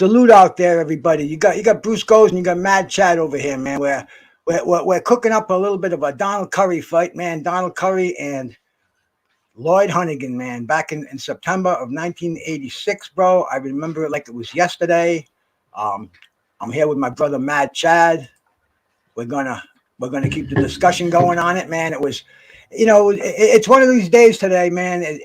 Salute out there, everybody. You got Bruce Goes and you got Mad Chad over here, man. We're cooking up a little bit of a Donald Curry fight, man. Donald Curry and Lloyd Honeyghan, man. Back in September of 1986, bro. I remember it like it was yesterday. I'm here with my brother Mad Chad. We're gonna keep the discussion going on it, man. It was, it's one of these days today, man.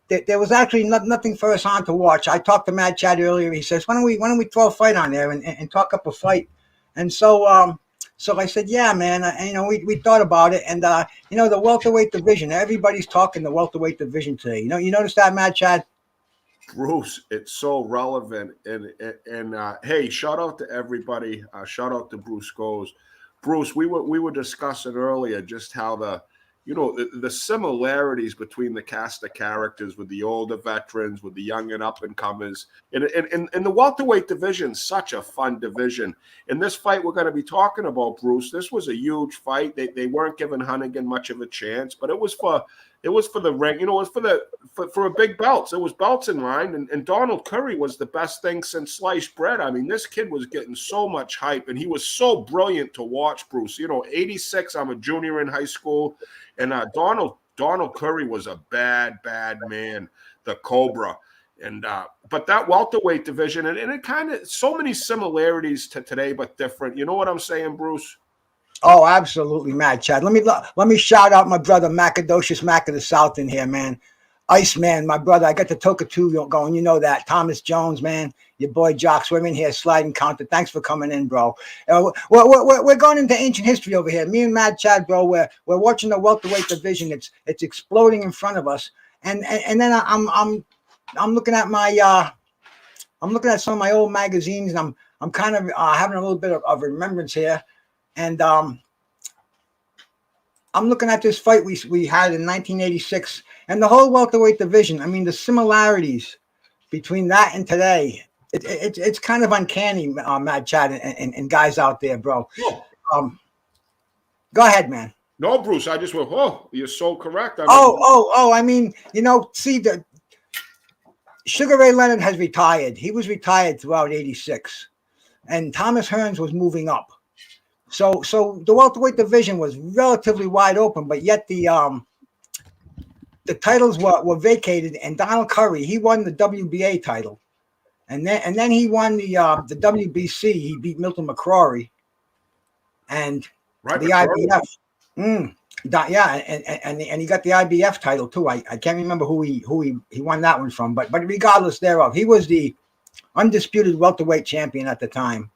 There was actually nothing for us on to watch. I talked to Mad Chad earlier. He says, why don't we throw a fight on there and talk up a fight? And so I said, yeah, man. We thought about it, and the welterweight division. Everybody's talking the welterweight division today. You notice that, Mad Chad? Bruce, it's so relevant, and hey, shout out to everybody. Shout out to Bruce Goes. Bruce, we were discussing earlier just how the similarities between the cast of characters with the older veterans, with the young and up and comers, and the welterweight division, such a fun division. In this fight we're going to be talking about, Bruce, this was a huge fight. They weren't giving Honeyghan much of a chance, but it was for the ring, it was for a big belts. It was belts in line, and Donald Curry was the best thing since sliced bread. I mean, this kid was getting so much hype, and he was so brilliant to watch, Bruce. 86, I'm a junior in high school, and Donald Curry was a bad man, the Cobra. And but that welterweight division, and it kind of so many similarities to today, but different. You know what I'm saying, Bruce? Oh, absolutely, Mad Chad. Let me shout out my brother Macadocious Mac of the South in here, man. Iceman, my brother. I got the Toka 2 going. You know that. Thomas Jones, man. Your boy Jock Swimming here, sliding counter. Thanks for coming in, bro. We're going into ancient history over here. Me and Mad Chad, bro. We're watching the welterweight division. It's exploding in front of us. And then I'm looking at I'm looking at some of my old magazines, and I'm kind of having a little bit of remembrance here. And I'm looking at this fight we had in 1986 and the whole welterweight division. I mean, the similarities between that and today, it's kind of uncanny, Mad Chad and guys out there, bro. Oh. Go ahead, man. No, Bruce, I just went, oh, you're so correct. I mean, see, the Sugar Ray Leonard has retired. He was retired throughout 86. And Thomas Hearns was moving up. So the welterweight division was relatively wide open, but yet the titles were vacated, and Donald Curry, he won the WBA title, and then he won the WBC. He beat Milton McCrory, and right, the IBF. And he got the IBF title too. I can't remember who he won that one from, but regardless thereof, he was the undisputed welterweight champion at the time.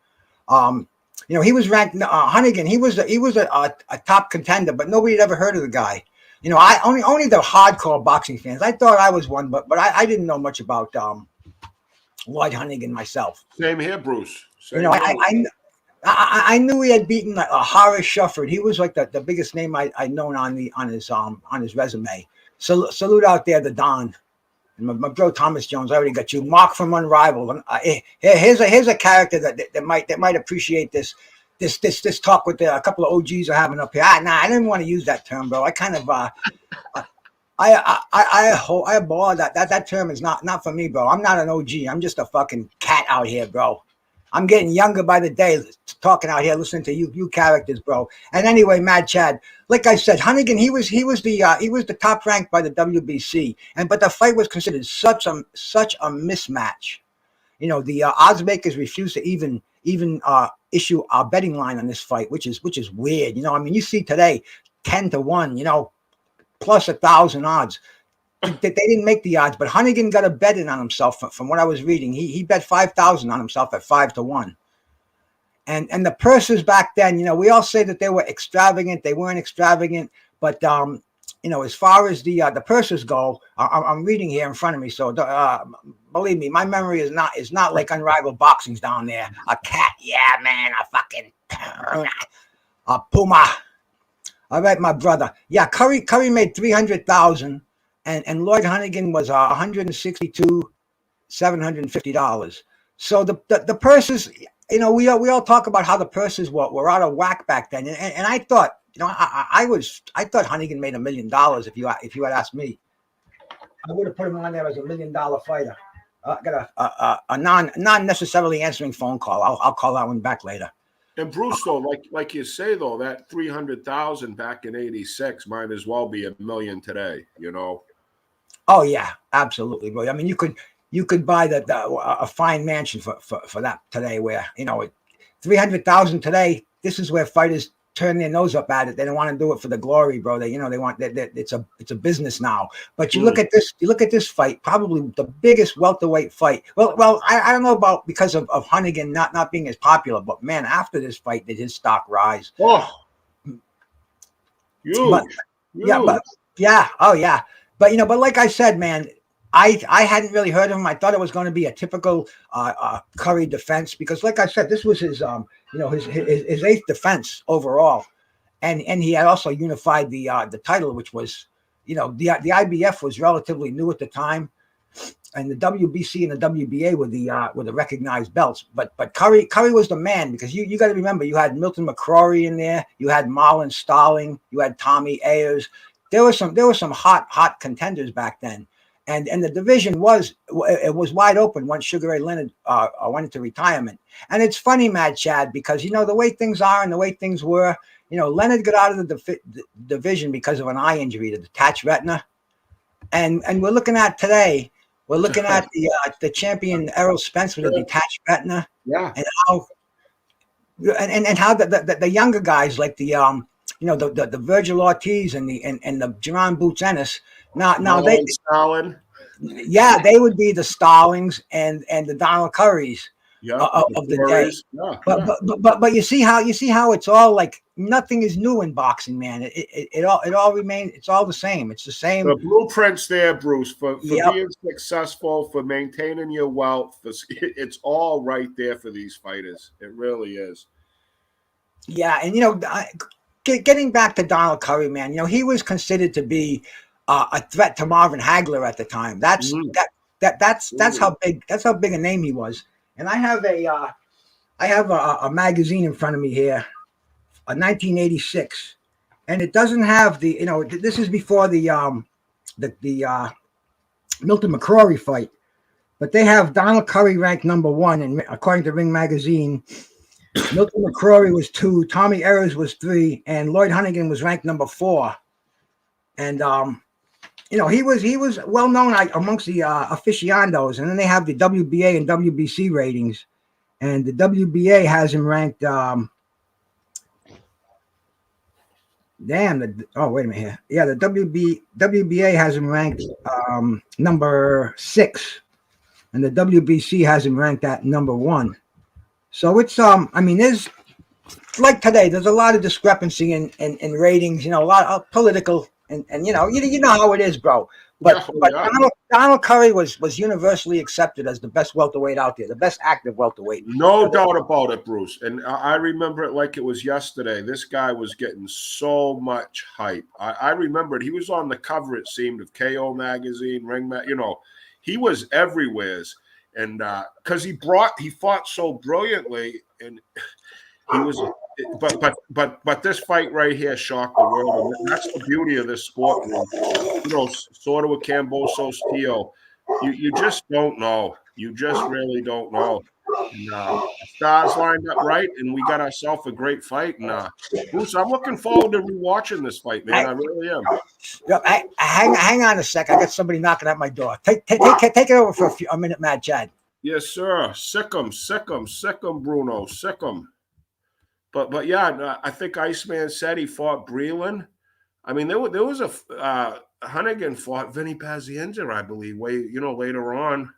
He was ranked Honeyghan. He was a top contender, but nobody had ever heard of the guy. I only the hardcore boxing fans. I thought I was one, but I didn't know much about Lloyd Honeyghan myself. Same here, Bruce. I knew he had beaten Horace Shufford. He was like the biggest name I'd known on his resume. So salute out there, the Don. My bro Thomas Jones, I already got you. Mark from Unrivaled. Here's a character that might appreciate this talk with a couple of OGs are having up here. I didn't want to use that term, bro. I kind of I abhor that term is not for me, bro. I'm not an OG. I'm just a fucking cat out here, bro. I'm getting younger by the day, talking out here, listening to you characters, bro. And anyway, Mad Chad, like I said, Honeyghan, he was the top ranked by the WBC, but the fight was considered such a mismatch. The odds makers refused to even issue a betting line on this fight, which is weird. I mean, you see today 10-1, plus 1,000 odds. They didn't make the odds, but Honeyghan got a bet in on himself from what I was reading. He bet 5,000 on himself at 5-1. And the purses back then, we all say that they were extravagant. They weren't extravagant, but as far as the purses go, I'm reading here in front of me. So believe me, my memory is not like Unrivaled Boxing's down there. A cat, yeah, man, a puma. All right, my brother. Yeah, Curry made 300,000. And Lloyd Honeyghan was $162,750. So the purses, we all talk about how the purses were out of whack back then, and I thought, I thought Honeyghan made $1 million if you had asked me. I would have put him on there as $1 million fighter. I got a non necessarily answering phone call. I'll call that one back later. And Bruce, though, like you say, though, that 300,000 back in '86 might as well be $1 million today. You know. Oh yeah, absolutely, bro. I mean, you could buy a fine mansion for that today. Where 300,000 today. This is where fighters turn their nose up at it. They don't want to do it for the glory, bro. They want that it's a business now. But you look at this. You look at this fight, probably the biggest welterweight fight. Well, I don't know about because of Honeyghan not being as popular, but man, after this fight, did his stock rise? Oh, huge. But, yeah, oh yeah. But but like I said, man, I hadn't really heard of him. I thought it was going to be a typical Curry defense because, like I said, this was his his eighth defense overall, and he had also unified the title, which was the IBF was relatively new at the time, and the WBC and the WBA were the recognized belts. But Curry was the man because you got to remember you had Milton McCrory in there, you had Marlon Starling, you had Tommy Ayers. There were some hot contenders back then, and the division was wide open once Sugar Ray Leonard went into retirement. And it's funny, Mad Chad, because the way things are and the way things were. Leonard got out of the division because of an eye injury, the detached retina, and we're looking at today. We're looking at the champion Errol Spence with a detached retina, and how the younger guys like the Virgil Ortiz and the Jerron Boots Ennis. Now they Stalin. Yeah, they would be the Starlings and the Donald Currys of the day. But you see how it's all like nothing is new in boxing, man. It all remains. It's all the same. It's the same. The blueprint's there, Bruce, for being successful, for maintaining your wealth. It's all right there for these fighters. It really is. Yeah, and getting back to Donald Curry, man, he was considered to be a threat to Marvin Hagler at the time. That's how big a name he was. And I have a magazine in front of me here, a 1986, and it doesn't have the this is before the Milton McCrory fight, but they have Donald Curry ranked number 1, and according to Ring Magazine, Milton McCrory was 2, Tommy Ayers was 3, and Lloyd Honeyghan was ranked number 4. And he was well known amongst the aficionados. And then they have the WBA and WBC ratings, and the WBA has him ranked. Wait a minute here. Yeah, the WBA has him ranked number 6, and the WBC has him ranked at number 1. So it's there's like today, there's a lot of discrepancy in ratings, a lot of political and you know how it is, bro. But Donald Curry was universally accepted as the best welterweight out there, the best active welterweight. No doubt about it, Bruce. And I remember it like it was yesterday. This guy was getting so much hype. I remembered he was on the cover, it seemed, of KO magazine, Ring, he was everywhere. And because he fought so brilliantly, and he was, but this fight right here shocked the world. And that's the beauty of this sport, sort of with Camboso Steel. You just don't know. You just really don't know. And, stars lined up right, and we got ourselves a great fight. And Bruce, I'm looking forward to rewatching this fight, man. I really am. Hang on a sec. I got somebody knocking at my door. Take it over for a minute, Mad Chad. Yes, sir. Sick 'em, Bruno, sick 'em. But yeah, I think Iceman said he fought Breland. I mean, there was a Honeyghan fought Vinny Pazienza, I believe, later on.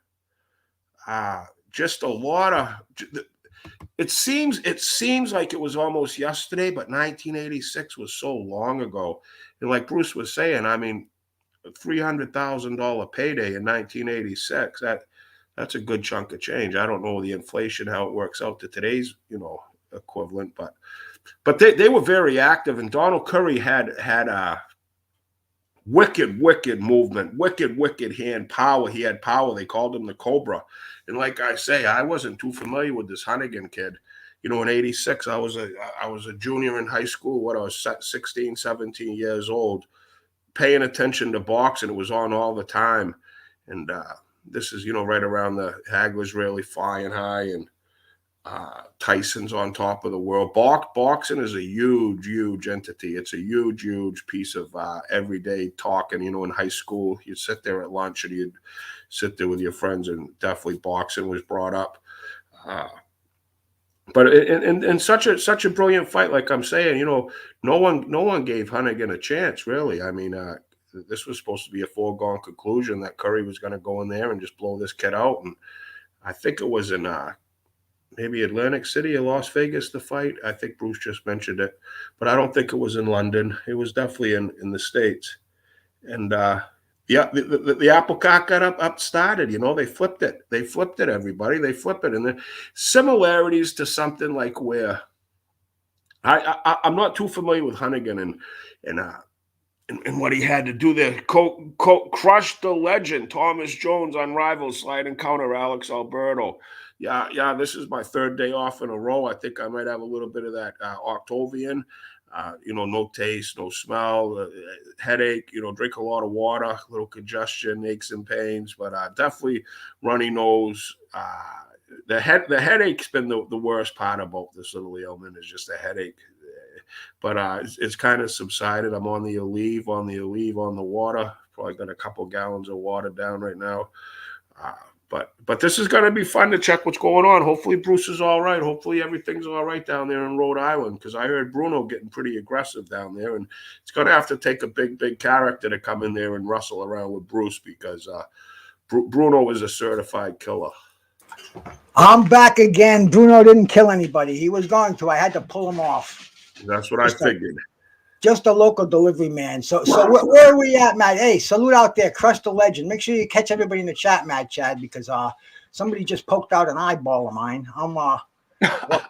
Just a lot of. It seems like it was almost yesterday, but 1986 was so long ago. And like Bruce was saying, I mean, a $300,000 payday in 1986. That's a good chunk of change. I don't know the inflation, how it works out to today's, equivalent, but they were very active, and Donald Curry had a wicked movement, wicked hand power. He had power. They called him the Cobra. And like I say, I wasn't too familiar with this Honeyghan kid. In 86, I was a junior in high school. I was 16, 17 years old, paying attention to boxing. It was on all the time. And this is, right around the Hagler's really flying high, and Tyson's on top of the world. Boxing is a huge entity. It's a huge piece of everyday talking. In high school, you'd sit there at lunch and you'd sit there with your friends, and definitely boxing was brought up. But in such a brilliant fight, like I'm saying, no one gave Honeyghan a chance, really. I mean, this was supposed to be a foregone conclusion that Curry was going to go in there and just blow this kid out. And I think it was in maybe Atlantic City or Las Vegas, the fight. I think Bruce just mentioned it, but I don't think it was in London. It was definitely in the States. And the apple cart got up started. They flipped it. Everybody. They flip it. And the similarities to something like where I'm not too familiar with Honeyghan and what he had to do there. Crush the legend, Thomas Jones, unrivaled, slide and counter, Alex Alberto. Yeah, this is my third day off in a row. I think I might have a little bit of that Octavian. No taste, no smell, headache, drink a lot of water, a little congestion, aches and pains, but definitely runny nose. The headache's been the worst part about this little ailment, is just a headache. But it's kind of subsided. I'm on the Aleve on the water. Probably got a couple gallons of water down right now. But this is going to be fun to check what's going on. Hopefully Bruce is all right. Hopefully everything's all right down there in Rhode Island, because I heard Bruno getting pretty aggressive down there, and it's going to have to take a big character to come in there and wrestle around with Bruce, because Bruno is a certified killer. I'm back again. Bruno didn't kill anybody. He was going to. I had to pull him off. That's what I figured. Just a local delivery man. So where are we at, Matt? Hey, salute out there. Crush the legend. Make sure you catch everybody in the chat, Matt, Chad, because somebody just poked out an eyeball of mine. I'm walking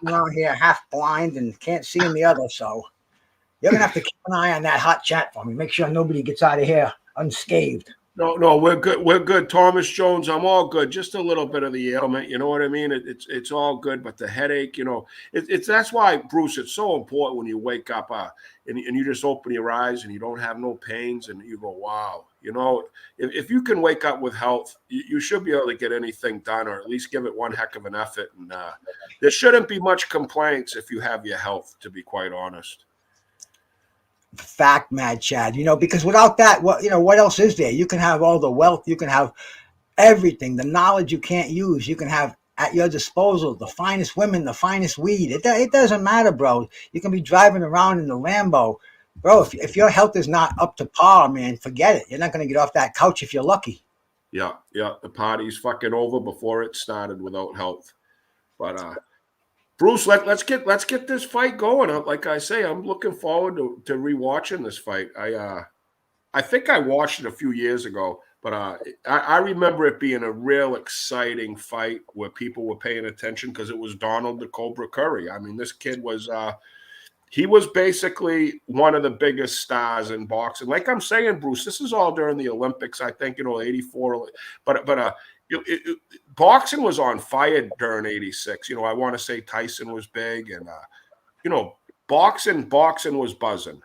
around here half blind and can't see in the other. So you're going to have to keep an eye on that hot chat for me. Make sure nobody gets out of here unscathed. No, we're good. We're good. Thomas Jones, I'm all good. Just a little bit of the ailment, you know what I mean? It's all good, but the headache, that's why, Bruce, it's so important when you wake up and you just open your eyes and you don't have no pains and you go, wow. If you can wake up with health, you should be able to get anything done, or at least give it one heck of an effort. And there shouldn't be much complaints if you have your health, to be quite honest. Fact, Mad Chad, because without that, what else is there? You can have all the wealth, you can have everything, the knowledge you can't use, you can have at your disposal the finest women, the finest weed. It doesn't matter, bro. You can be driving around in the Lambo, bro. If your health is not up to par, man, forget it. You're not going to get off that couch if you're lucky. Yeah. The party's fucking over before it started without health. But Bruce, let's get this fight going. Like I say, I'm looking forward to rewatching this fight. I think I watched it a few years ago, but I remember it being a real exciting fight where people were paying attention, because it was Donald the Cobra Curry. I mean, this kid was he was basically one of the biggest stars in boxing. Like I'm saying, Bruce, this is all during the Olympics, I think, 84. But boxing was on fire during 86. I want to say Tyson was big, and boxing was buzzing.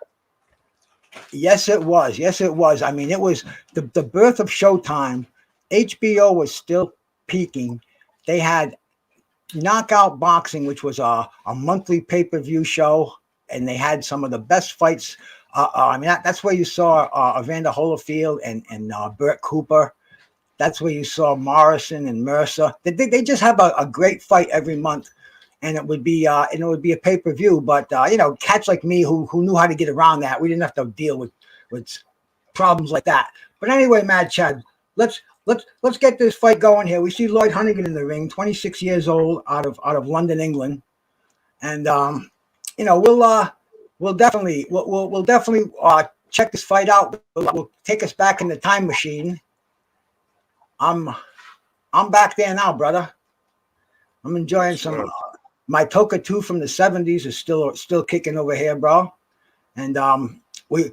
Yes, it was. I mean, it was the birth of Showtime. HBO was still peaking. They had Knockout Boxing, which was a monthly pay-per-view show, and they had some of the best fights. That's where you saw Evander Holyfield and Burt Cooper. That's where you saw Morrison and Mercer. They just have a great fight every month, and it would be a pay-per-view. But cats like me who knew how to get around that, we didn't have to deal with problems like that. But anyway, Mad Chad, let's get this fight going here. We see Lloyd Honeyghan in the ring, 26 years old, out of London, England, and we'll definitely check this fight out. We'll take us back in the time machine. I'm back there now, brother. I'm enjoying some. My Toka 2 from the 70s is still kicking over here, bro. And we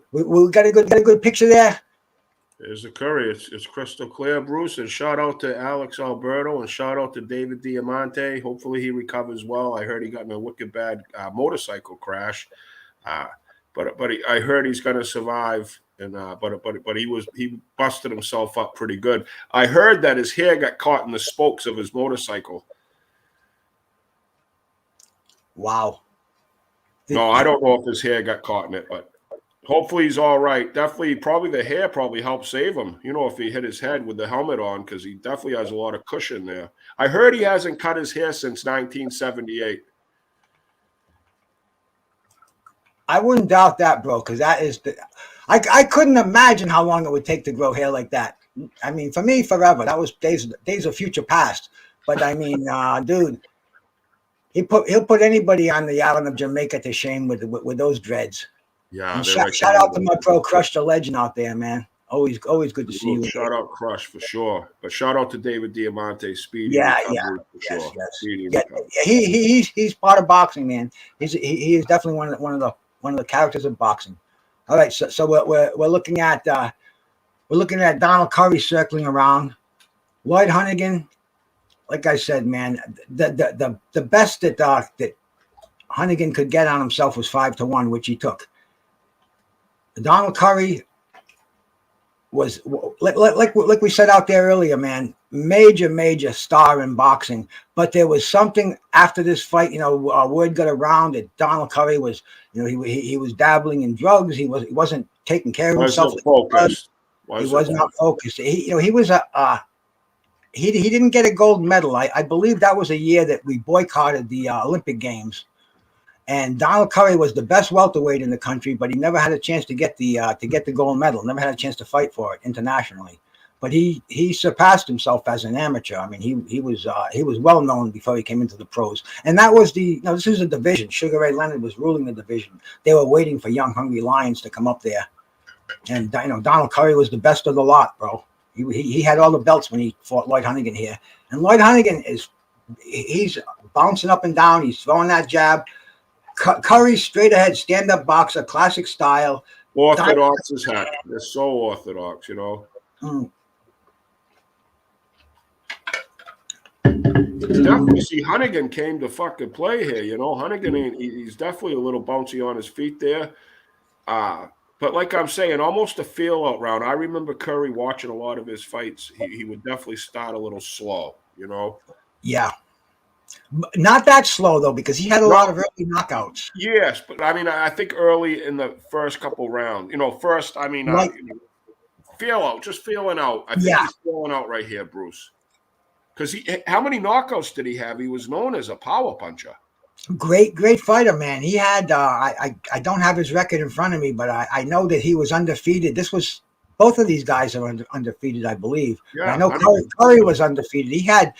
got a good picture there. There's the curry. It's crystal clear, Bruce. And shout out to Alex Alberto, and shout out to David Diamante. Hopefully he recovers well. I heard he got in a wicked bad motorcycle crash, but I heard he's going to survive And but he busted himself up pretty good. I heard that his hair got caught in the spokes of his motorcycle. Wow. No, I don't know if his hair got caught in it, but hopefully he's all right. Definitely, probably the hair probably helped save him. You know, if he hit his head with the helmet on, because he definitely has a lot of cushion there. I heard he hasn't cut his hair since 1978. I wouldn't doubt that, bro, because that is the. I couldn't imagine how long it would take to grow hair like that. I mean, for me, forever. That was days of future past. But I mean, dude, he'll put anybody on the island of Jamaica to shame with those dreads. Yeah. And shout out to my pro Crush the Legend out there, man. Always good to see you. Shout out Crush for sure. But shout out to David Diamante, Speedy. Yeah. Sure. He's part of boxing, man. He is definitely one of the characters of boxing. All right, so we're looking at Donald Curry circling around. Lloyd Honeyghan, like I said, man, the best that Honeyghan could get on himself was 5-1, which he took. Donald Curry was like we said out there earlier, man, major star in boxing. But there was something after this fight, word got around that Donald Curry was, he was dabbling in drugs. He wasn't taking care of himself. He was not focused. He was he didn't get a gold medal. I believe that was a year that we boycotted the Olympic Games. And Donald Curry was the best welterweight in the country, but he never had a chance to get the gold medal. Never had a chance to fight for it internationally. But he surpassed himself as an amateur. I mean, he was well known before he came into the pros. And that was this is a division. Sugar Ray Leonard was ruling the division. They were waiting for young, hungry lions to come up there. And Donald Curry was the best of the lot, bro. He had all the belts when he fought Lloyd Honeyghan here. And Lloyd Honeyghan he's bouncing up and down. He's throwing that jab. Curry, straight ahead, stand-up boxer, classic style. Orthodox as heck. They're so orthodox, Definitely see Honeyghan came to fucking play here, Honeyghan, he's definitely a little bouncy on his feet there. But like I'm saying, almost a feel-out round. I remember Curry watching a lot of his fights. He would definitely start a little slow, Yeah. Not that slow, though, because he had a lot of early knockouts. Yes, but I mean, I think early in the first couple rounds, feel out, just feeling out. I think he's feeling out right here, Bruce. Because how many knockouts did he have? He was known as a power puncher. Great fighter, man. He had, I don't have his record in front of me, but I know that he was undefeated. Both of these guys are undefeated, I believe. Yeah, I know Curry was undefeated. He had.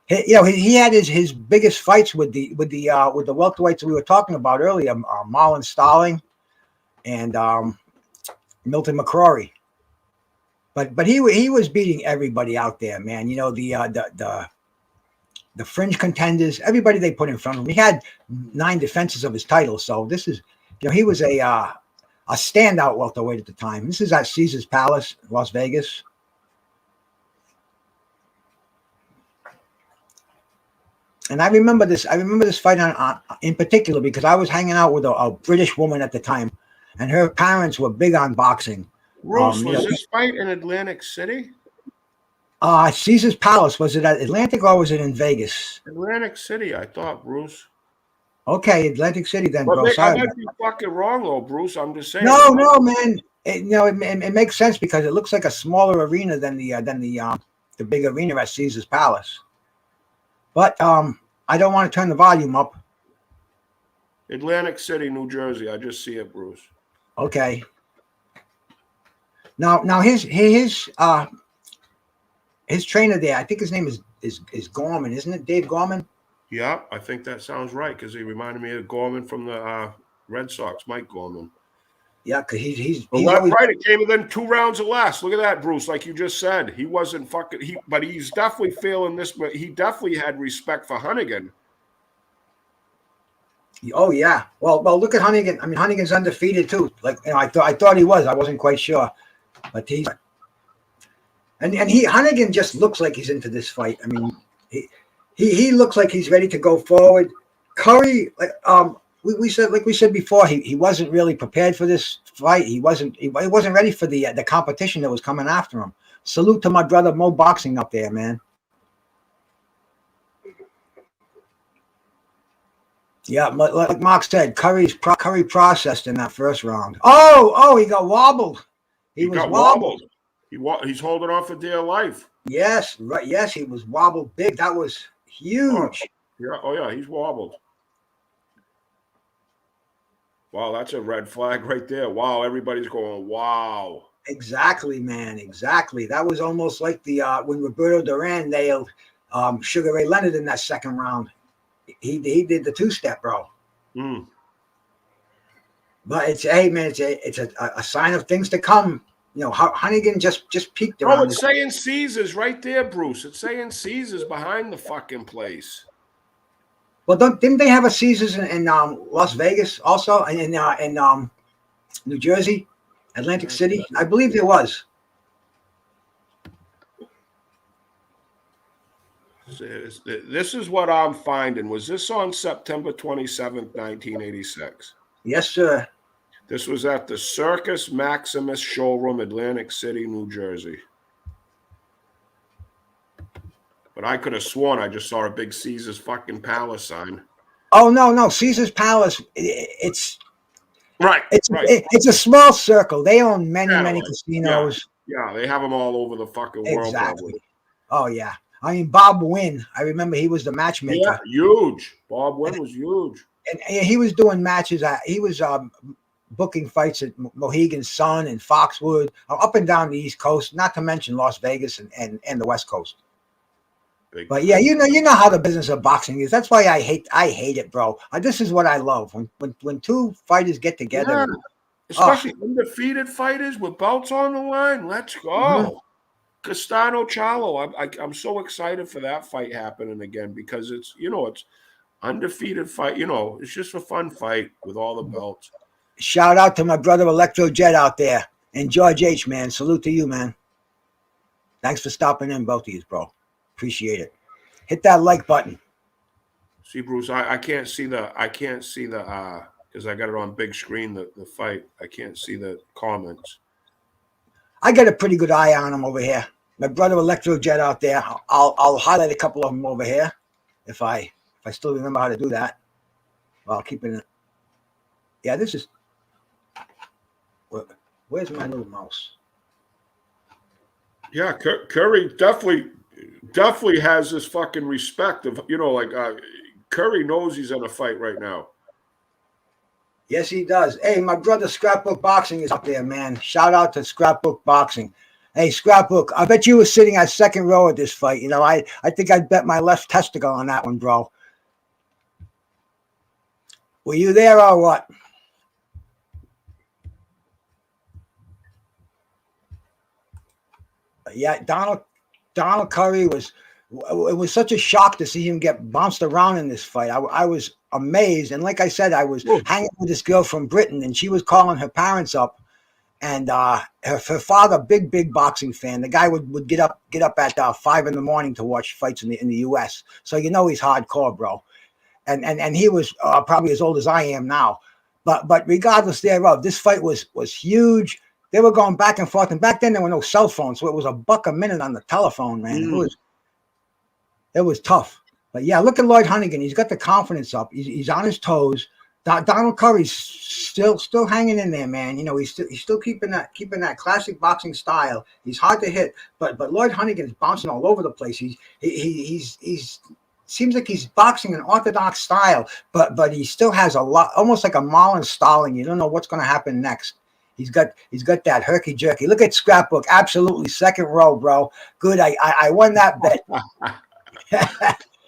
He had his biggest fights with the welterweights we were talking about earlier, Marlon Starling and Milton McCrory. But he was beating everybody out there, man. The fringe contenders, everybody they put in front of him. He had 9 defenses of his title, so this is he was a standout welterweight at the time. This is at Caesar's Palace, Las Vegas. And I remember this fight in particular because I was hanging out with a British woman at the time, and her parents were big on boxing. Bruce, was this fight in Atlantic City? Caesar's Palace. Was it at Atlantic or was it in Vegas? Atlantic City, I thought, Bruce. Okay, Atlantic City then, bro. I might be fucking wrong, though, Bruce. I'm just saying. No, man. It makes sense because it looks like a smaller arena than the big arena at Caesar's Palace. But I don't want to turn the volume up. Atlantic City, New Jersey. I just see it, Bruce. Okay. Now his trainer there, I think his name is Gorman, isn't it? Dave Gorman? Yeah, I think that sounds right because he reminded me of Gorman from the Red Sox, Mike Gorman. Yeah, because he's right. It came within 2 rounds or less. Look at that, Bruce. Like you just said, he wasn't fucking. But he's definitely feeling this. But he definitely had respect for Honeyghan. Oh yeah. Well, look at Honeyghan. I mean, Honeyghan's undefeated too. Like I thought he was. I wasn't quite sure, but he's. And Honeyghan just looks like he's into this fight. I mean, he looks like he's ready to go forward. Curry, we said, like we said before, he wasn't really prepared for this fight. He wasn't ready for the competition that was coming after him. Salute to my brother Mo Boxing up there, man. Yeah, like Mark said, Curry processed in that first round. Oh, he got wobbled. He was wobbled. He's holding on for dear life. Yes, right. Yes, he was wobbled big. That was huge. Oh yeah, he's wobbled. Wow, that's a red flag right there. Wow, everybody's going, wow. Exactly, man. Exactly. That was almost like the when Roberto Duran nailed Sugar Ray Leonard in that second round. He did the two-step, bro. Mm. But it's a sign of things to come. You know, Honeyghan just peaked around. Oh, it's saying Caesars right there, Bruce. It's saying Caesars behind the fucking place. Well, didn't they have a Caesars in Las Vegas also, and in New Jersey, Atlantic City? I believe there was. This is what I'm finding. Was this on September 27th, 1986? Yes, sir. This was at the Circus Maximus showroom, Atlantic City, New Jersey. But I could have sworn I just saw a big Caesars fucking Palace sign. Oh no, Caesars Palace. It's right. It's a small circle. They own many casinos. Yeah, they have them all over the fucking world. Exactly. Oh yeah. I mean, Bob Wynn. I remember he was the matchmaker. Yeah, huge. Bob Wynn was huge. And he was doing matches. He was booking fights at Mohegan Sun and Foxwood, up and down the East Coast, not to mention Las Vegas and the West Coast. But yeah, you know how the business of boxing is. That's why I hate it, bro. This is what I love when two fighters get together. Yeah. Especially undefeated fighters with belts on the line. Let's go. Mm-hmm. Castano Charlo. I'm so excited for that fight happening again because it's undefeated fight. It's just a fun fight with all the belts. Shout out to my brother Electro Jet out there and George H, man. Salute to you, man. Thanks for stopping in, both of you, bro. Appreciate it. Hit that like button. See, Bruce, I can't see the because I got it on big screen, the fight. I can't see the comments. I got a pretty good eye on him over here. My brother Electro Jet out there. I'll highlight a couple of them over here if I still remember how to do that. Well, I'll keep it. Yeah, this is. Where's my little mouse? Yeah, Curry definitely has this fucking respect of Curry knows he's in a fight right now. Yes, he does. Hey, my brother Scrapbook Boxing is up there, man. Shout out to Scrapbook Boxing. Hey, Scrapbook, I bet you were sitting at second row at this fight. I think I'd bet my left testicle on that one, bro. Were you there or what? Yeah, Donald Curry it was such a shock to see him get bounced around in this fight. I was amazed. And like I said, I was hanging with this girl from Britain, and she was calling her parents up. And her father, big boxing fan. The guy would get up at 5 a.m. to watch fights in the U.S. So he's hardcore, bro. And he was probably as old as I am now. But regardless thereof, this fight was huge. They were going back and forth, and back then there were no cell phones, so it was $1 a minute on the telephone, man. It was tough. But yeah, look at Lloyd Honeyghan. He's got the confidence up. He's on his toes. Donald Curry's still hanging in there, man. He's still keeping that classic boxing style. He's hard to hit, but Lloyd Honeyghan is bouncing all over the place. He's seems like he's boxing an orthodox style, but he still has a lot, almost like a Marlon Starling. You don't know what's going to happen next. He's got that herky jerky. Look at Scrapbook, absolutely second row, bro. Good, I won that bet.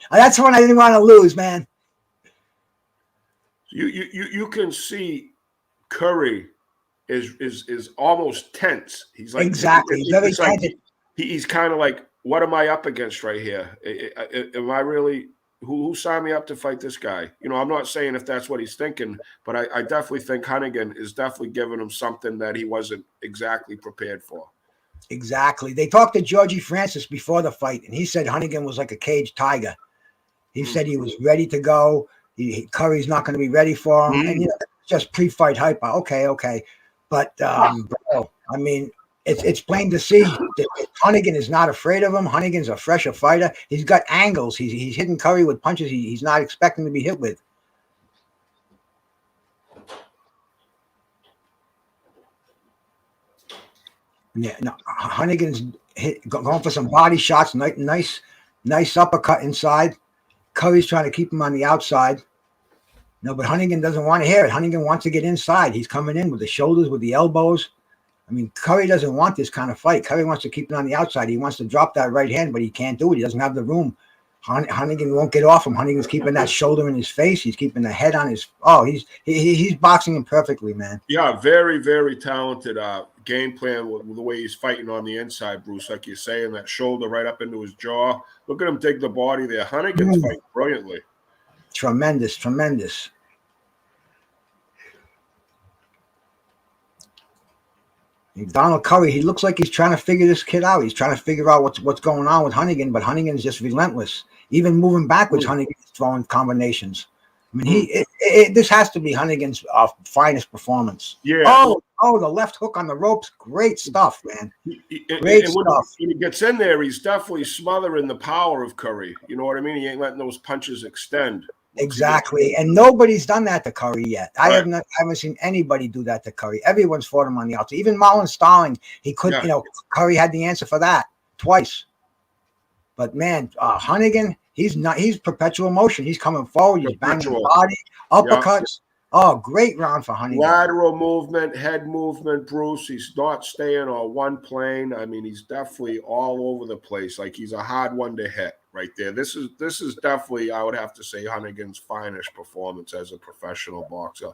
That's one I didn't want to lose, man. You can see Curry is almost tense. He's like exactly. He's very tense. He's kind of like, what am I up against right here? Am I really? Who signed me up to fight this guy? I'm not saying if that's what he's thinking, but I definitely think Honeyghan is definitely giving him something that he wasn't exactly prepared for. Exactly. They talked to Georgie Francis before the fight, and he said Honeyghan was like a caged tiger. He said he was ready to go. Curry's not going to be ready for him, and Mm. just pre-fight hype. Okay, but bro, I mean, it's plain to see that Honeyghan is not afraid of him. Honeyghan's a fresher fighter. He's got angles. He's hitting Curry with punches he's not expecting to be hit with. Yeah, no, Honeyghan's going for some body shots. Nice uppercut inside. Curry's trying to keep him on the outside. No, but Honeyghan doesn't want to hear it. Honeyghan wants to get inside. He's coming in with the shoulders, with the elbows. I mean, Curry doesn't want this kind of fight. Curry wants to keep it on the outside. He wants to drop that right hand, but he can't do it. He doesn't have the room. Honeyghan won't get off him. Honeyghan's keeping that shoulder in his face. He's keeping the head on his. Oh, he's boxing him perfectly, man. Yeah, very, very talented game plan with the way he's fighting on the inside, Bruce. Like you're saying, that shoulder right up into his jaw. Look at him dig the body there. Honeyghan's fighting brilliantly. Tremendous. Donald Curry, he looks like he's trying to figure this kid out. He's trying to figure out what's going on with Honeyghan, but Honeyghan's just relentless. Even moving backwards, Honeyghan's throwing combinations. I mean, this has to be Honeyghan's finest performance. Yeah. Oh, the left hook on the ropes, great stuff, man. Great stuff. When he gets in there, he's definitely smothering the power of Curry. You know what I mean? He ain't letting those punches extend. Exactly, and nobody's done that to Curry yet. I haven't seen anybody do that to Curry. Everyone's fought him on the outside. Even Marlon Starling, he could. Yeah. Curry had the answer for that twice. But man, Honeyghan, he's perpetual motion. He's coming forward. He's banging the body, uppercuts. Yeah. Oh, great round for Honeyghan. Lateral movement, head movement, Bruce. He's not staying on one plane. I mean, he's definitely all over the place. Like, he's a hard one to hit right there. This is definitely, I would have to say, Honeyghan's finest performance as a professional boxer.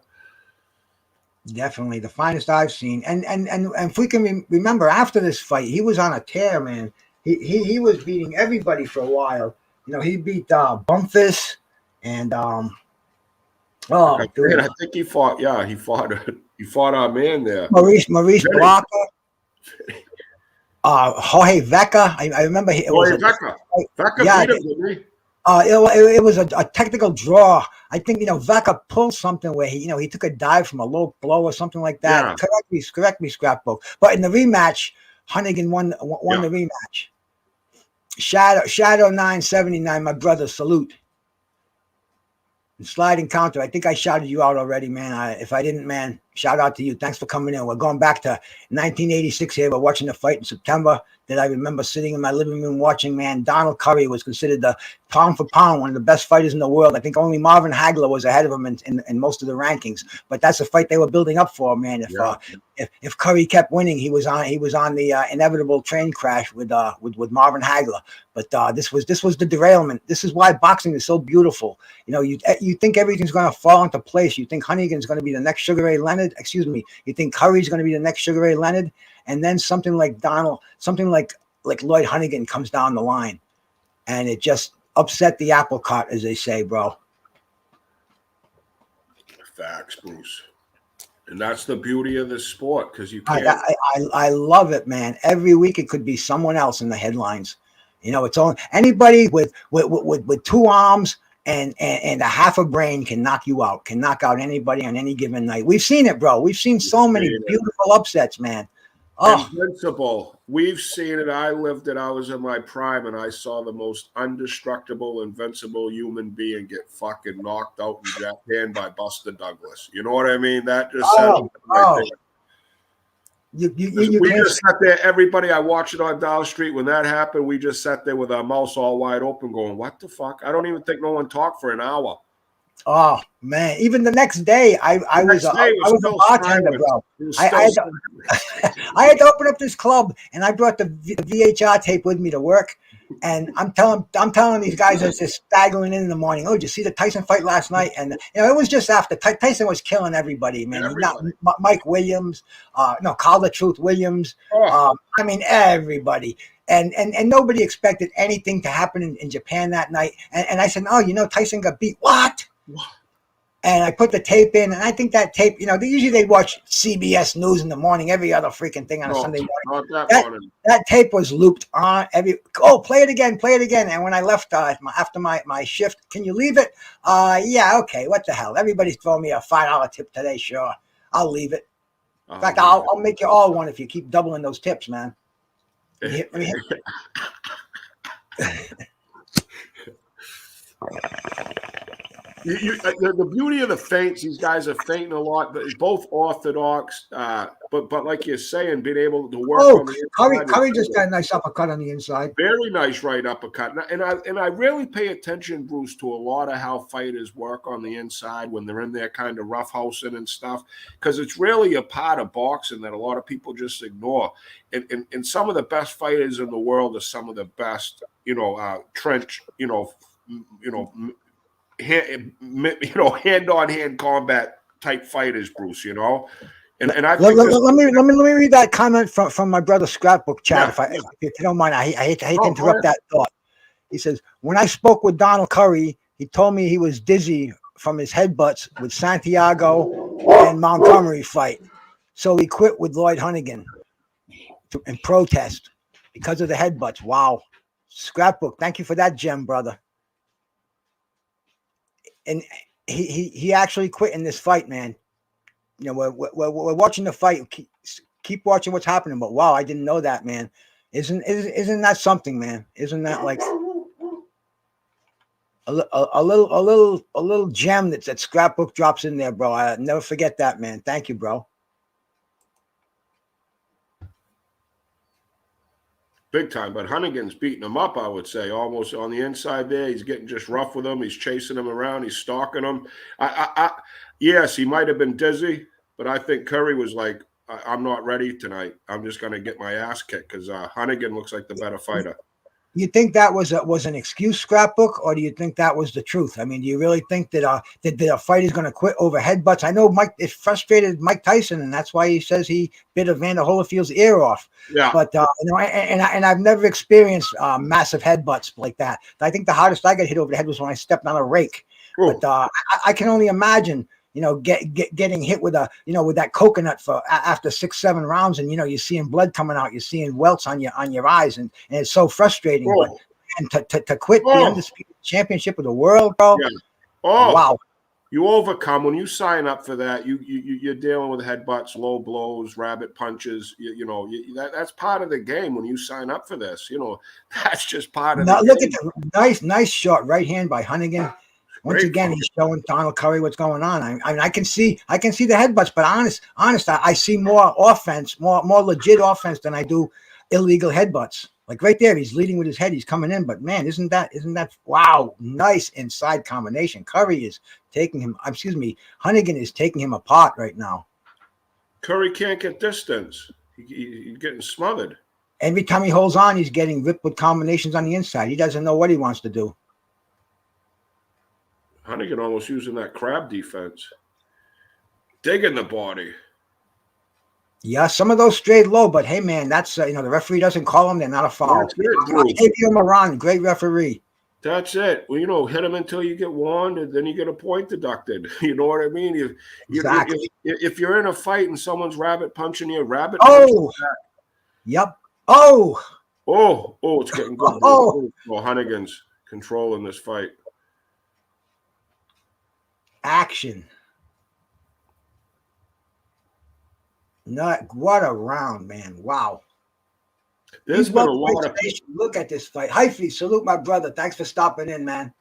Definitely the finest I've seen. And if we can remember, after this fight, he was on a tear, man. He was beating everybody for a while. He beat Bumphis and I think he fought. Yeah, he fought our man there, Maurice Blocker, Jorge Vecca. I remember Jorge Vecca. Vecca beat him, didn't he? It was a technical draw. I think Vecca pulled something where he took a dive from a low blow or something like that. Yeah. Correct me, Scrapbook. But in the rematch, Honeyghan won the rematch. Shadow 979, my brother, salute. Slide and counter. I think I shouted you out already, man. If I didn't, man, shout out to you. Thanks for coming in. We're going back to 1986 here. We're watching the fight in September that I remember sitting in my living room watching, man. Donald Curry was considered the pound for pound one of the best fighters in the world. I think only Marvin Hagler was ahead of him in most of the rankings. But that's a fight they were building up for, man. If Curry kept winning, he was on the inevitable train crash with Marvin Hagler. But this was the derailment. This is why boxing is so beautiful. You think everything's going to fall into place. You think Honeyghan's going to be the next Sugar Ray Leonard. Excuse me. You think Curry's going to be the next Sugar Ray Leonard, and then something like Lloyd Honeyghan comes down the line, and it just upset the apple cart, as they say, bro. Facts, Bruce. And that's the beauty of this sport, because you can't. I love it, man. Every week it could be someone else in the headlines. It's only anybody with 2 arms and a half a brain can knock you out, can knock out anybody on any given night. We've seen it, bro. We've seen so many beautiful upsets, man. Invincible. We've seen it. I lived it. I was in my prime, and I saw the most indestructible, invincible human being get fucking knocked out in Japan by Buster Douglas. You know what I mean? That just we just sat there, everybody. I watched it on Dollar Street when that happened. We just sat there with our mouths all wide open, going, "What the fuck?" I don't even think no one talked for an hour. Oh man! Even the next day, I was a bartender, bro. I had to open up this club, and I brought the VHR tape with me to work. And I'm telling these guys as they're staggering in the morning. Oh, did you see the Tyson fight last night? And it was just after Tyson was killing everybody, man. Mike Williams, Call the Truth Williams. I mean everybody. And nobody expected anything to happen in Japan that night. And I said, Tyson got beat. What? And I put the tape in, and I think that tape, usually they watch CBS News in the morning, every other freaking thing on a Sunday morning. Not that morning. That tape was looped on play it again. And when I left after my shift, can you leave it? Yeah, okay, what the hell? Everybody's throwing me a $5 tip today, sure. I'll leave it. In fact, I'll make you all one if you keep doubling those tips, man. Let me hit. The beauty of the feints, these guys are feinting a lot, but both orthodox. But like you're saying, being able to work on the inside. Curry just got a nice uppercut on the inside. Very nice right uppercut. And I really pay attention, Bruce, to a lot of how fighters work on the inside when they're in there kind of roughhousing and stuff, because it's really a part of boxing that a lot of people just ignore. And some of the best fighters in the world are some of the best, trench, hand-on-hand combat type fighters, Bruce. And I think let me read that comment from my brother Scrapbook Chad, if you don't mind. I hate to interrupt that thought. He says, when I spoke with Donald Curry, he told me he was dizzy from his headbutts with Santiago and Montgomery fight, so he quit with Lloyd Honeyghan in protest because of the headbutts. Wow, Scrapbook, thank you for that gem, brother. And he actually quit in this fight, man. We're watching the fight. Keep watching what's happening. But wow, I didn't know that, man. Isn't that something, man? Isn't that like a little gem that Scrapbook drops in there, bro? I'll never forget that, man. Thank you, bro. Big time, but Honeyghan's beating him up, I would say, almost on the inside there. He's getting just rough with him. He's chasing him around. He's stalking him. Yes, he might have been dizzy, but I think Curry was like, I'm not ready tonight. I'm just going to get my ass kicked because Honeyghan looks like the better fighter. You think that was an excuse, Scrapbook, or do you think that was the truth? I mean, do you really think that a fight is going to quit over headbutts? I know it frustrated Mike Tyson, and that's why he says he bit Evander Holyfield's ear off. Yeah. But and I've never experienced massive headbutts like that. I think the hardest I got hit over the head was when I stepped on a rake. Ooh. But I can only imagine, getting hit with with that coconut for after 6-7 rounds, and you're seeing blood coming out, you're seeing welts on your eyes, and it's so frustrating. Oh. But to quit the Undisputed Championship of the world, bro. Yeah. Oh wow. You overcome when you sign up for that. You're dealing with headbutts, low blows, rabbit punches. That's part of the game when you sign up for this. That's just part of the game. Look at the nice shot right hand by Honeyghan. Once again, he's showing Donald Curry what's going on. I mean, I can see the headbutts, but honest, I see more offense, more legit offense than I do illegal headbutts. Like right there, he's leading with his head. He's coming in, but man, isn't that wow? Nice inside combination. Curry is taking him. Honeyghan is taking him apart right now. Curry can't get distance. He's getting smothered. Every time he holds on, he's getting ripped with combinations on the inside. He doesn't know what he wants to do. Honeyghan almost using that crab defense. Digging the body. Yeah, some of those strayed low, but hey, man, that's, the referee doesn't call them. They're not a foul. Xavier Moran, great referee. That's it. Well, hit him until you get warned, and then you get a point deducted. You know what I mean? Exactly. If you're in a fight and someone's rabbit punching you, Yep. Oh, it's getting good. Oh, Honeyghan's controlling this fight. Action. What a round, man. Wow. There's been a lot of look at this fight. Hyphy, salute my brother. Thanks for stopping in, man.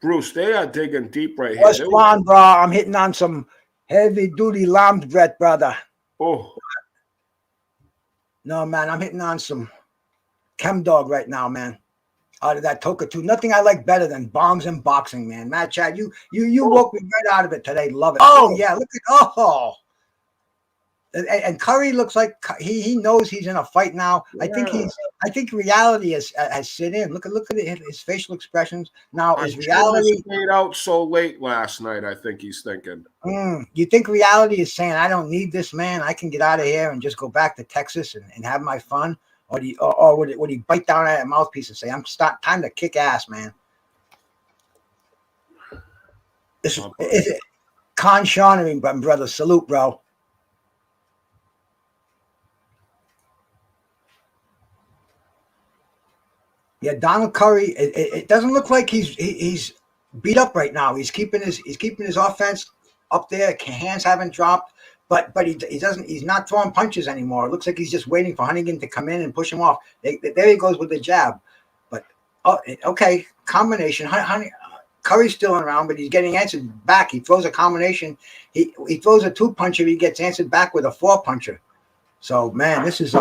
Bruce, they are digging deep right here. What's on, bro? I'm hitting on some heavy duty lamb's breath, brother. Oh. No, man, I'm hitting on some chem dog right now, man. Out of that Toka 2. Nothing I like better than bombs and boxing, man. Matt Chad, you woke me right out of it today. Love it. Oh yeah, look at and Curry looks like he knows he's in a fight now. Yeah. I think reality has set in. Look at his facial expressions. Now is reality stayed out so late last night, I think he's thinking. You think reality is saying, I don't need this, man. I can get out of here and just go back to Texas and have my fun? Or would he bite down at a mouthpiece and say, time to kick ass, man? Is it Con Sean, brother? Salute, bro. Yeah, Donald Curry. It doesn't look like he's beat up right now. He's keeping his offense up there. Hands haven't dropped, but he doesn't. He's not throwing punches anymore. It looks like he's just waiting for Honeyghan to come in and push him off. There he goes with the jab. But okay, combination. Curry's still around, but he's getting answered back. He throws a combination. He throws a 2-puncher. He gets answered back with a 4-puncher. So man, this is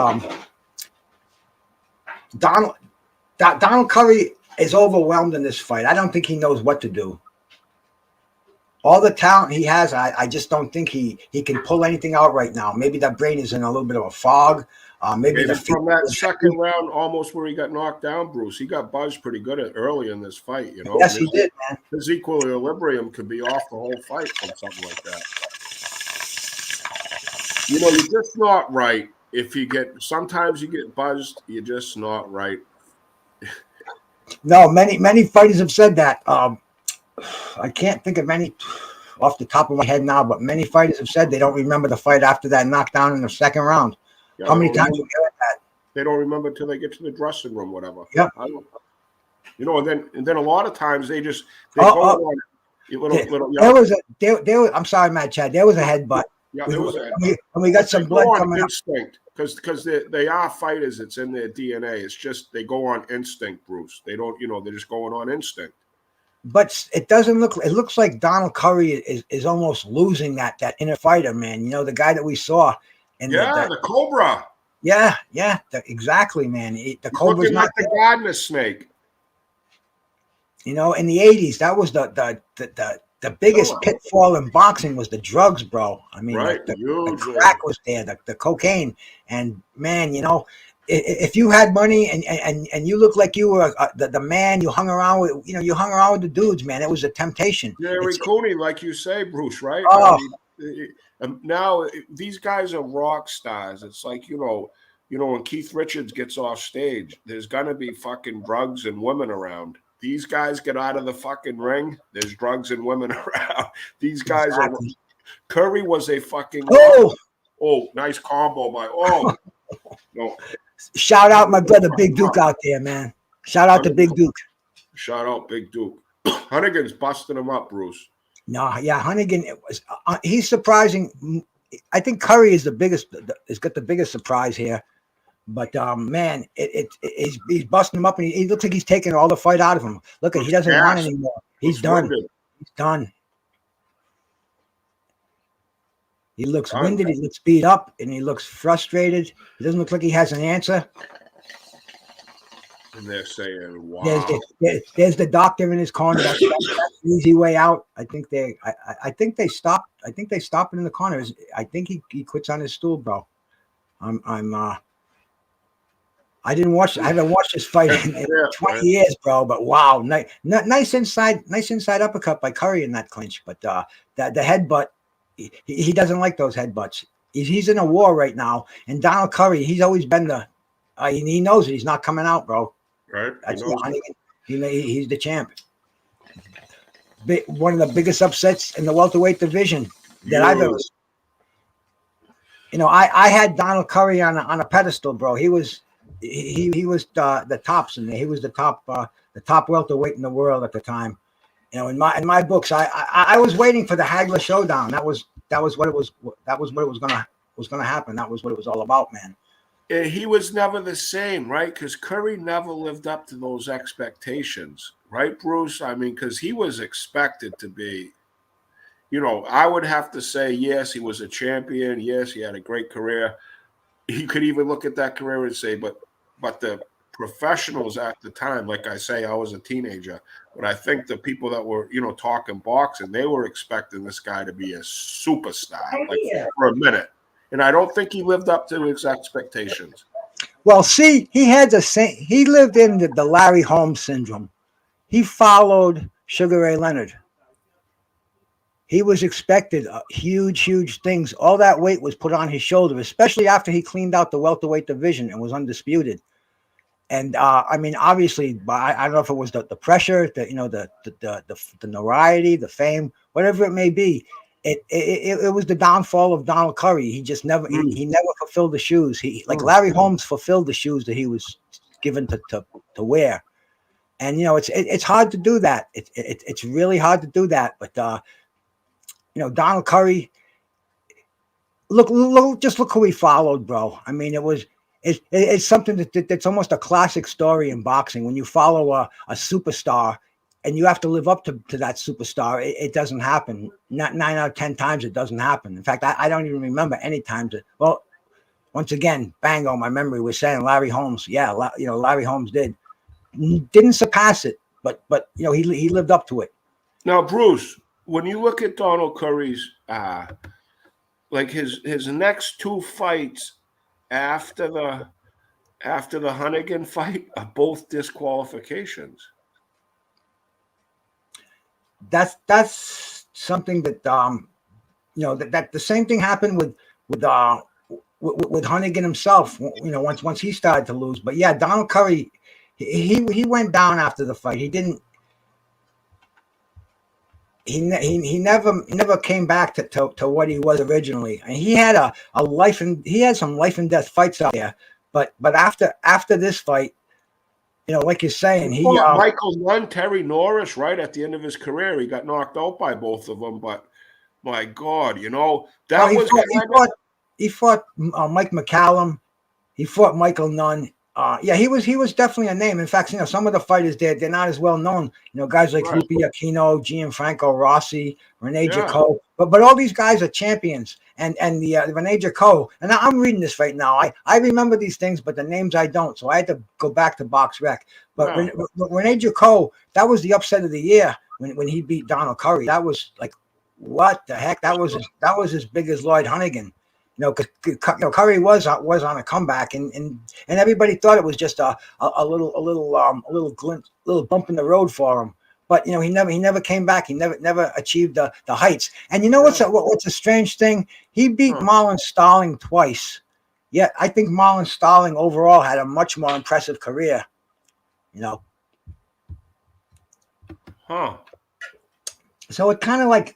Donald Curry is overwhelmed in this fight. I don't think he knows what to do. All the talent he has, I just don't think he can pull anything out right now. Maybe that brain is in a little bit of a fog. Maybe from that second round, almost where he got knocked down, Bruce, he got buzzed pretty good early in this fight. You know, yes, he did, man. His equilibrium could be off the whole fight from something like that. You know, you're just not right. Sometimes you get buzzed, you're just not right. No, many fighters have said that. I can't think of any off the top of my head now, but many fighters have said they don't remember the fight after that knockdown in the second round. Yeah, how many times have you heard that? They don't remember until they get to the dressing room, whatever. Yeah. You know, and then a lot of times they go on there was I'm sorry, Matt Chad. There was a headbutt. Yeah, there was a headbutt. And we got some blood coming instinct. Because they are fighters, it's in their DNA. It's just they go on instinct, Bruce. They don't, they're just going on instinct. But it doesn't look. It looks like Donald Curry is almost losing that inner fighter, man. You know, the guy that we saw. The Cobra. Yeah, exactly, man. The Cobra's not the gardener snake. You know, in the 80s, that was the biggest pitfall in boxing was the drugs, bro. I mean, right. the crack was there, the cocaine, and man, if you had money and you looked like you were the man, you hung around with the dudes, man. It was a temptation. Jerry Cooney, like you say, Bruce, right? Oh. Now these guys are rock stars. It's like when Keith Richards gets off stage, there's gonna be fucking drugs and women around. These guys get out of the fucking ring. There's drugs and women around. These guys exactly. Curry was a fucking. Oh, nice combo by. No. Shout out my brother Big Duke out there, man. Shout out to Big Duke. Shout out Big Duke. Honeyghan's busting him up, Bruce. No, yeah, Honeyghan. He's surprising. I think Curry is the biggest. Has got the biggest surprise here. But man, he's busting him up, and he looks like he's taking all the fight out of him. Look, he doesn't want anymore. He's done. He's done. He looks winded. He looks beat up, and he looks frustrated. He doesn't look like he has an answer. And they're saying, "Wow." There's the doctor in his corner. That's the easy way out. I think they stopped. I think they stopped it in the corner. I think he quits on his stool, bro. I haven't watched this fight in 20 years, bro. But wow, nice inside uppercut by Curry in that clinch. But the headbutt, he doesn't like those headbutts. He's in a war right now, and Donald Curry, he's always been he knows it. He's not coming out, bro. Right. That's he's the champ. One of the biggest upsets in the welterweight division that I've ever. I had Donald Curry on a pedestal, bro. He was the tops, and he was the top welterweight in the world at the time. In my books, I was waiting for the Hagler showdown. That was what it was. That was what it was gonna happen. That was what it was all about, man. He was never the same, right? Because Curry never lived up to those expectations, right, Bruce? I mean, because he was expected to be. I would have to say, yes, he was a champion. Yes, he had a great career. He could even look at that career and say, but the professionals at the time, like I say, I was a teenager, but I think the people that were, talking boxing, they were expecting this guy to be a superstar for a minute. And I don't think he lived up to his expectations. Well, see, he lived in the Larry Holmes syndrome. He followed Sugar Ray Leonard. He was expected huge things. All that weight was put on his shoulder, especially after he cleaned out the welterweight division and was undisputed. And I mean, obviously, but I don't know if it was the pressure, the notoriety, the fame, whatever it may be. It was the downfall of Donald Curry. He just never he never fulfilled the shoes. He like Larry Holmes fulfilled the shoes that he was given to wear. And it's hard to do that. It's really hard to do that. But Donald Curry, just look who he followed, bro. I mean, it's something that's almost a classic story in boxing. When you follow a superstar and you have to live up to that superstar, it doesn't happen. Not 9 out of 10 times it doesn't happen. In fact, I don't even remember any times well, once again, bango, my memory was saying Larry Holmes. Yeah, Larry Holmes didn't surpass it, but he lived up to it. Now, Bruce, when you look at Donald Curry's like his next two fights after the Honeyghan fight are both disqualifications. That's something that that the same thing happened with Honeyghan himself. Once he started to lose. But yeah, Donald Curry, he went down after the fight. He didn't. He never came back to what he was originally. And he had he had some life and death fights out there. But after this fight, like you're saying, Michael Nunn, Terry Norris, right at the end of his career, he got knocked out by both of them. But my God, he fought Mike McCallum, he fought Michael Nunn. He was definitely a name. In fact, some of the fighters they're not as well known. Guys like Lupe Aquino, Gianfranco Rossi, Rene Jaco. But all these guys are champions. And the Rene Jaco, and I'm reading this right now. I remember these things, but the names I don't. So I had to go back to Box Rec. But Rene Jaco, that was the upset of the year when he beat Donald Curry. That was like, what the heck? That was as big as Lloyd Honeyghan. Because Curry was on a comeback, and everybody thought it was just a little glint, little bump in the road for him. But he never came back. He never achieved the heights. And what's a strange thing? He beat Marlon Starling twice. Yeah, I think Marlon Starling overall had a much more impressive career. So it kind of like.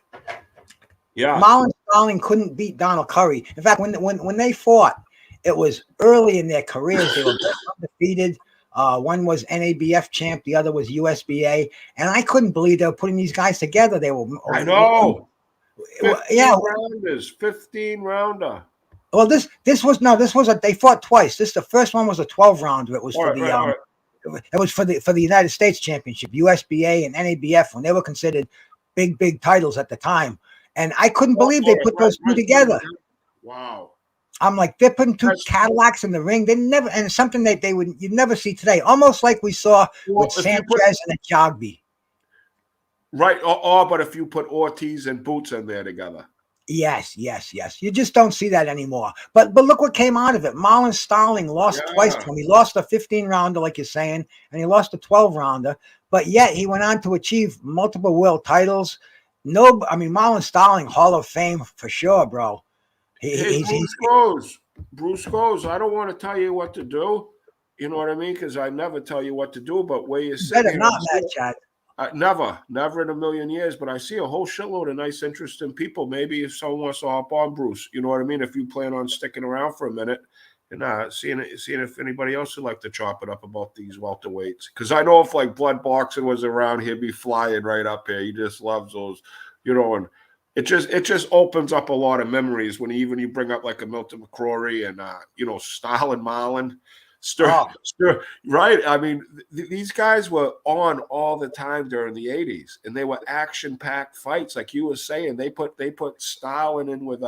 Yeah, Marlon Starling couldn't beat Donald Curry. In fact, when they fought, it was early in their careers. They were both undefeated. One was NABF champ, the other was USBA, and I couldn't believe they were putting these guys together. They were. I know. 15 rounder. Well, this was they fought twice. The first one was a 12 rounder. It was it was for the United States Championship, USBA and NABF, when they were considered big titles at the time. And I couldn't believe they put those two together. Wow. I'm like, they're putting two Cadillacs in the ring. They never, and it's something that you'd never see today. Almost like we saw with Sanchez and Ajagba. Right. But if you put Ortiz and Boots in there together. Yes. You just don't see that anymore. But look what came out of it. Marlon Starling lost twice to him. He lost a 15-rounder, like you're saying, and he lost a 12-rounder. But yet he went on to achieve multiple world titles. Marlon Starling, Hall of Fame for sure, bro. Bruce goes. I don't want to tell you what to do. You know what I mean? Because I never tell you what to do. But where you sit, better not, Matt Chad. Never in a million years. But I see a whole shitload of nice, interesting people. Maybe if someone wants to hop on, Bruce, you know what I mean? If you plan on sticking around for a minute and seeing if anybody else would like to chop it up about these welterweights. Because I know if like blood boxing was around, he'd be flying right up here. He just loves those, and it just opens up a lot of memories when even you bring up like a Milton McCrory and Stalin Marlin. Right. I mean, these guys were on all the time during the 80s, and they were action-packed fights, like you were saying. They put Stalin in with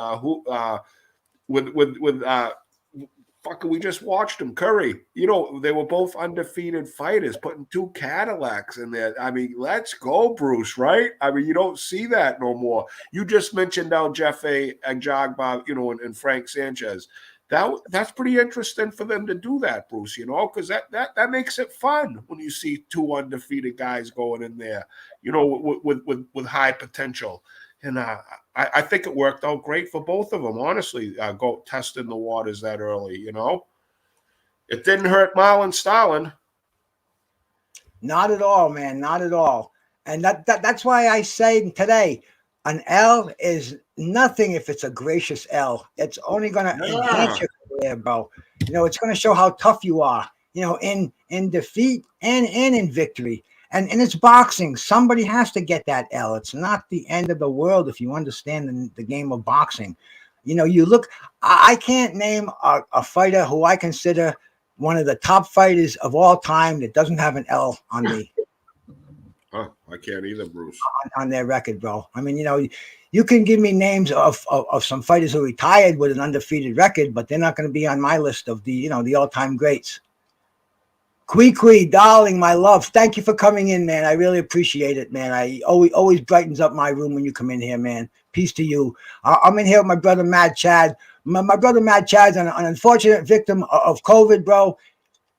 fucking, we just watched them. Curry, they were both undefeated fighters, putting two Cadillacs in there. I mean, let's go, Bruce, right? I mean, you don't see that no more. You just mentioned now Jefe Ajagba, and Frank Sanchez. That's pretty interesting for them to do that, Bruce, because that makes it fun when you see two undefeated guys going in there, with high potential. And I think it worked out great for both of them, honestly, go testing the waters that early, It didn't hurt Marlon Starlin. Not at all, man. Not at all. And that's why I say today, an L is nothing if it's a gracious L. It's only going to enhance your career, bro. You know, it's going to show how tough you are, you know, in defeat and in victory. And it's boxing. Somebody has to get that L. It's not the end of the world if you understand the game of boxing. You know, you look, I can't name a fighter who I consider one of the top fighters of all time that doesn't have an L on the I can't either, Bruce. On their record, bro. I mean, you know, you can give me names of some fighters who retired with an undefeated record, but they're not going to be on my list of the, you know, the all-time greats. Kui, darling, my love, thank you for coming in, man. I really appreciate it, man. I always brightens up my room when you come in here, man. Peace to you. I'm in here with my brother Mad Chad. My brother Mad Chad's an unfortunate victim of COVID, bro.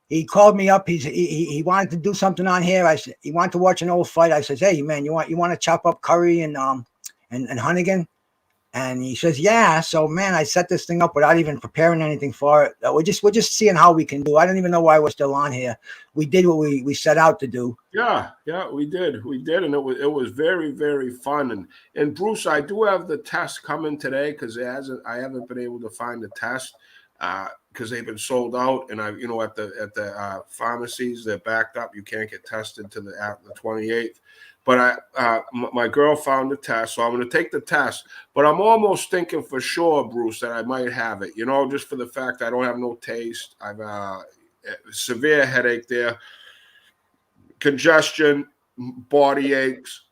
He called me up. He wanted to do something on here. I said he wanted to watch an old fight. I said, hey man, you want to chop up Curry and Honeyghan? And he says, yeah. So man, I set this thing up without even preparing anything for it. We're just seeing how we can do. I don't even know why we're still on here. We did what we set out to do. Yeah, we did, and it was very, very fun. And Bruce, I do have the test coming today because I haven't been able to find the test because they've been sold out. And at the pharmacies they're backed up. You can't get tested to the 28th. But my girl found the test, so I'm going to take the test. But I'm almost thinking for sure, Bruce, that I might have it. You know, just for the fact I don't have no taste. I've severe headache there, congestion, body aches.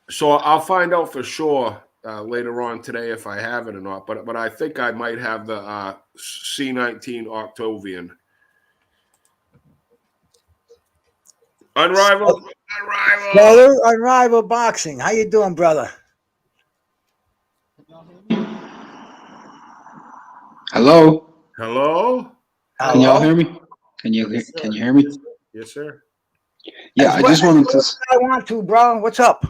So I'll find out for sure later on today if I have it or not. But I think I might have the C19 Octavian. Unrivaled boxing. How you doing, brother? Hello. Can y'all hear me? Can you hear me? Yes, sir. Yeah, I just wanted to. I want to, bro. What's up?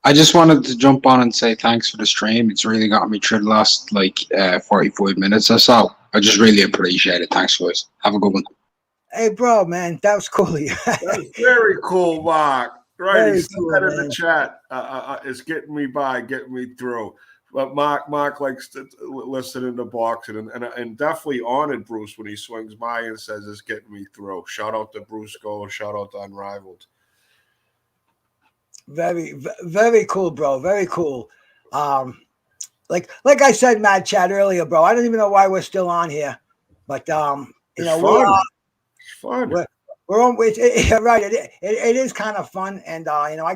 I just wanted to jump on and say thanks for the stream. It's really got me through the last 45 minutes or so. I just really appreciate it. Thanks, guys. Have a good one. Hey, bro, man, that was cool. That's very cool, Mark. Right, he said that in man. the chat. It's getting me through. But Mark likes to listen to boxing, and definitely honored Bruce when he swings by and says it's getting me through. Shout out to Bruce Gold. Shout out to Unrivaled. Very, very cool, bro. Very cool. Like I said, Mad Chad earlier, bro. I don't even know why we're still on here, but it's fun. It's fun. We're on. Right. It is kind of fun, and I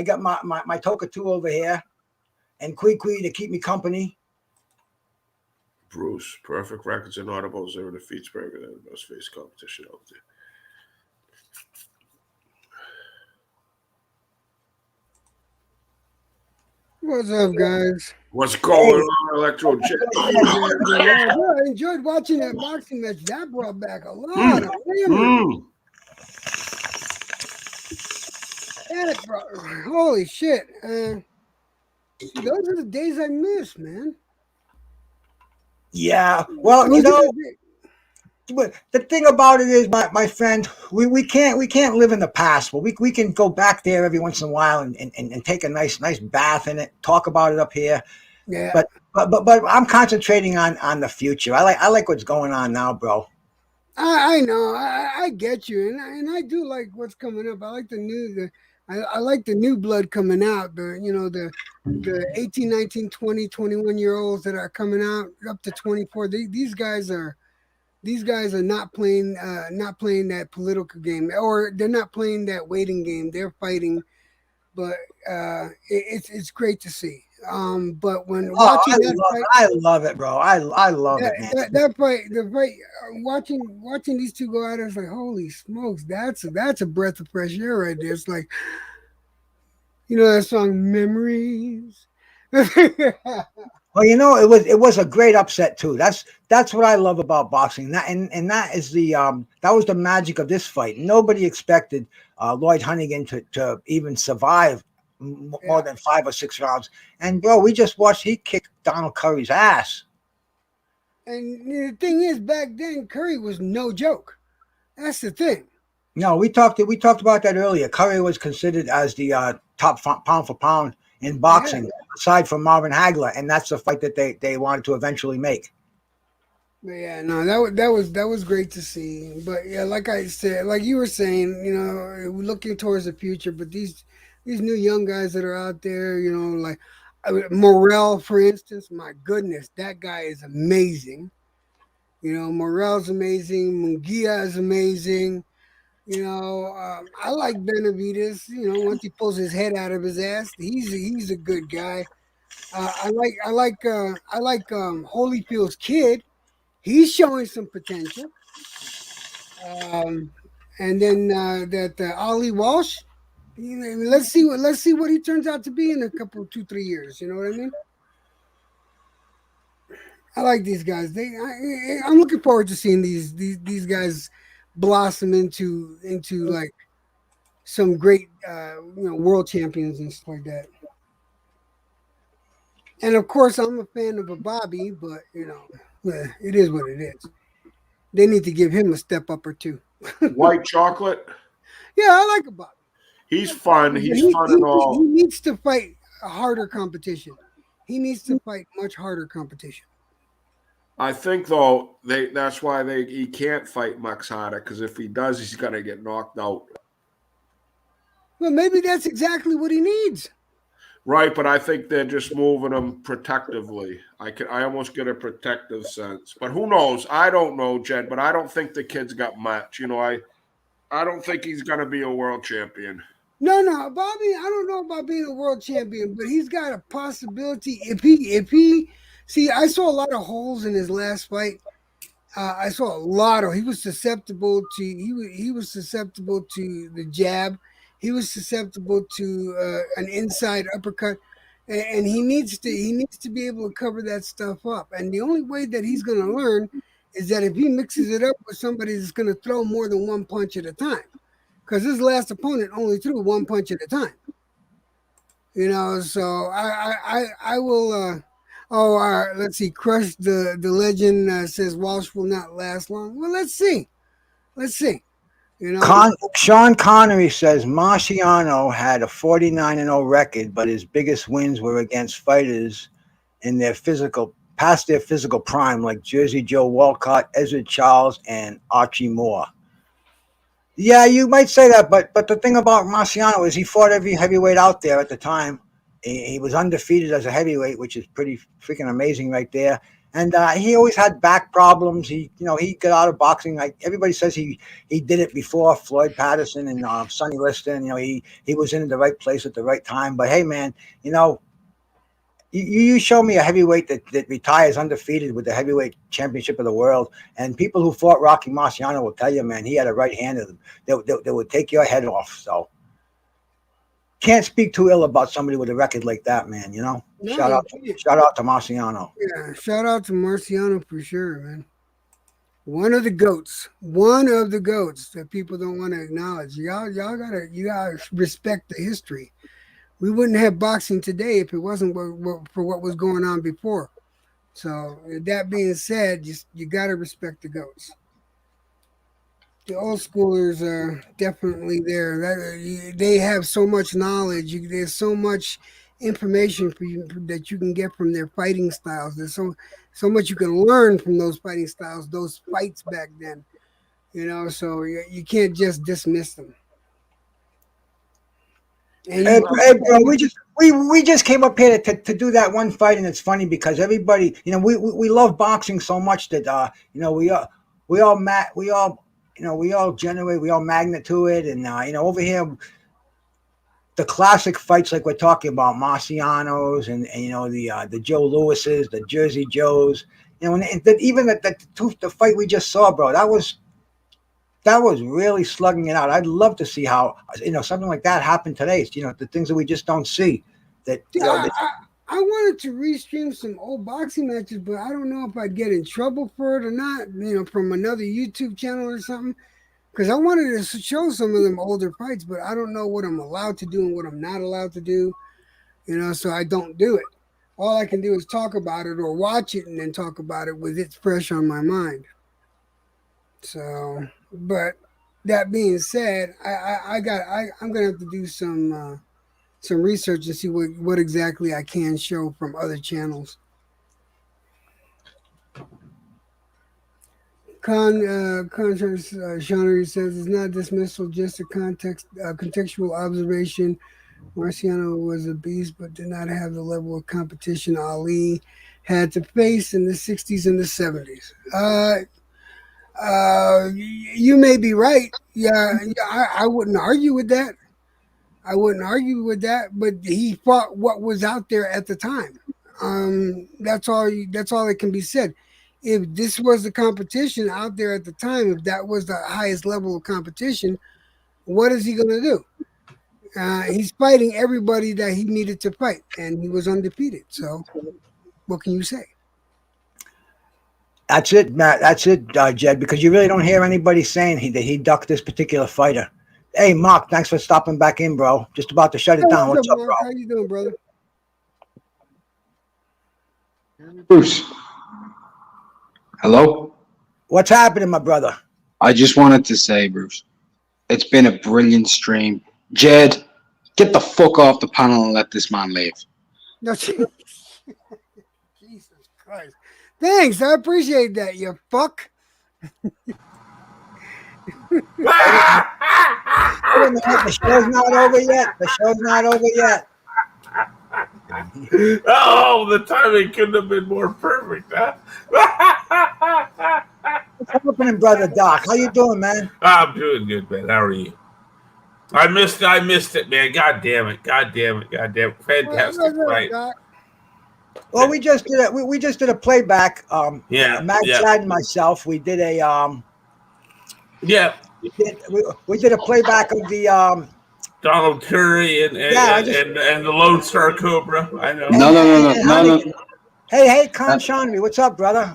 got my Toka 2 over here, and Kui to keep me company. Bruce, perfect records in audible, 0 defeats, Berger, the most face competition out there. What's up, guys? What's going on, Electro Jet? I enjoyed watching that boxing match. That brought back a lot of memories. Holy shit. Those are the days I miss, man. Yeah. Well, but the thing about it is, my friend, we can't live in the past, but we can go back there every once in a while and take a nice bath in it, talk about it up here. Yeah. But I'm concentrating on the future. I like what's going on now, bro. I know. I get you, and I do like what's coming up. I like I like the new blood coming out. The 18, 19, 20, 21-year-olds that are coming out up to 24. These guys are not playing that political game, or they're not playing that waiting game. They're fighting, but it's great to see. But when watching I love it, bro. I love it, man. The fight, watching these two go at it, it's like, holy smokes, that's a breath of fresh air right there. It's like, that song Memories. Well, it was a great upset too. That's what I love about boxing. That is that was the magic of this fight. Nobody expected Lloyd Honeyghan to even survive more than 5 or 6 rounds. And bro, we just watched he kicked Donald Curry's ass. And the thing is, back then Curry was no joke. That's the thing. No, we talked about that earlier. Curry was considered as the top pound for pound in boxing, aside from Marvin Hagler, and that's the fight that they wanted to eventually make. But yeah, no, that was great to see. But yeah, like I said, like you were saying, looking towards the future. But these new young guys that are out there, like Morrell, for instance. My goodness, that guy is amazing. Morrell's amazing. Munguia is amazing. I like Benavides. Once he pulls his head out of his ass, he's a good guy. I like Holyfield's kid. He's showing some potential. And then that Ollie Walsh. Let's see what he turns out to be in a couple 2-3 years. You know what I mean? I like these guys. I'm looking forward to seeing these guys blossom into like some great world champions and stuff like that. And of course, I'm a fan of a Bobby, but it is what it is. They need to give him a step up or two. White chocolate. Yeah, I like a Bobby. He's fun. He's fun and all. He needs to fight a harder competition. He needs to fight much harder competition. I think though that's why he can't fight Max harder, because if he does, he's gonna get knocked out. Well, maybe that's exactly what he needs. Right, but I think they're just moving him protectively. I almost get a protective sense. But who knows? I don't know, Jed, but I don't think the kid's got much. I don't think he's gonna be a world champion. No, Bobby, I don't know about being a world champion, but he's got a possibility. If he see, I saw a lot of holes in his last fight. I saw a lot of. He was susceptible to. He was susceptible to the jab. He was susceptible to an inside uppercut, and he needs to be able to cover that stuff up. And the only way that he's going to learn is that if he mixes it up with somebody that's going to throw more than one punch at a time, because his last opponent only threw one punch at a time. So I will. Let's see. Crush the legend says Walsh will not last long. Well, let's see. Sean Connery says Marciano had a 49-0 record, but his biggest wins were against fighters in past their physical prime, like Jersey Joe Walcott, Ezra Charles, and Archie Moore. Yeah, you might say that, but the thing about Marciano is he fought every heavyweight out there at the time. He was undefeated as a heavyweight, which is pretty freaking amazing right there. And he always had back problems. He got out of boxing. Like everybody says, he did it before Floyd Patterson and Sonny Liston. He was in the right place at the right time. But hey, man, you show me a heavyweight that retires undefeated with the heavyweight championship of the world, and people who fought Rocky Marciano will tell you, man, he had a right hand that would take your head off. So can't speak too ill about somebody with a record like that, man. No, shout out to Marciano. Yeah, shout out to Marciano for sure, man. One of the goats that people don't want to acknowledge. Y'all gotta respect the history. We wouldn't have boxing today if it wasn't for what was going on before. So that being said, you gotta respect the goats. The old schoolers are definitely there. They have so much knowledge. There's so much information for you that you can get from their fighting styles. There's so much you can learn from those fighting styles, those fights back then. So you can't just dismiss them. Hey, bro, we just came up here to do that one fight, and it's funny because everybody, we love boxing so much that we all generate, we all magnet to it, and over here, the classic fights like we're talking about, Marcianos and the Joe Lewises, the Jersey Joes, and even the fight we just saw, bro, that was really slugging it out. I'd love to see how something like that happened today. The things that we just don't see. I wanted to restream some old boxing matches, but I don't know if I'd get in trouble for it or not. From another YouTube channel or something, because I wanted to show some of them older fights, but I don't know what I'm allowed to do and what I'm not allowed to do. So I don't do it. all I can do is talk about it or watch it and then talk about it with it fresh on my mind. So, but that being said, I'm gonna have to do some research and see what exactly I can show from other channels. Contrast Shawnee says it's not dismissal, just a contextual observation. Marciano was a beast, but did not have the level of competition Ali had to face in the 60s and the 70s. You may be right. Yeah, I wouldn't argue with that. But he fought what was out there at the time. That's all that can be said. If this was the competition out there at the time, if that was the highest level of competition, what is he going to do? He's fighting everybody that he needed to fight, and he was undefeated. So, what can you say? That's it, Matt. That's it, Jed, because you really don't hear anybody saying that he ducked this particular fighter. Hey, Mark, thanks for stopping back in, bro. Just about to shut it down. What's up, Mark? bro? How you doing, brother? Bruce. Hello? What's happening, my brother? I just wanted to say, Bruce, it's been a brilliant stream. Jed, get the fuck off the panel and let this man leave. No, Jesus Christ. Thanks, I appreciate that, you fuck. The show's not over yet. The show's not over yet. Oh, the timing couldn't have been more perfect, huh? What's happening, brother Doc? How you doing, man? I'm doing good, man. How are you? I missed it, man. God damn it. Fantastic fight. Well, we just did a playback. Matt, yeah. Chad, and myself. We did a Yeah. We did a playback of the Donald Curry and the Lone Star Cobra. I know. No. Hey, Con Shanry, what's up, brother?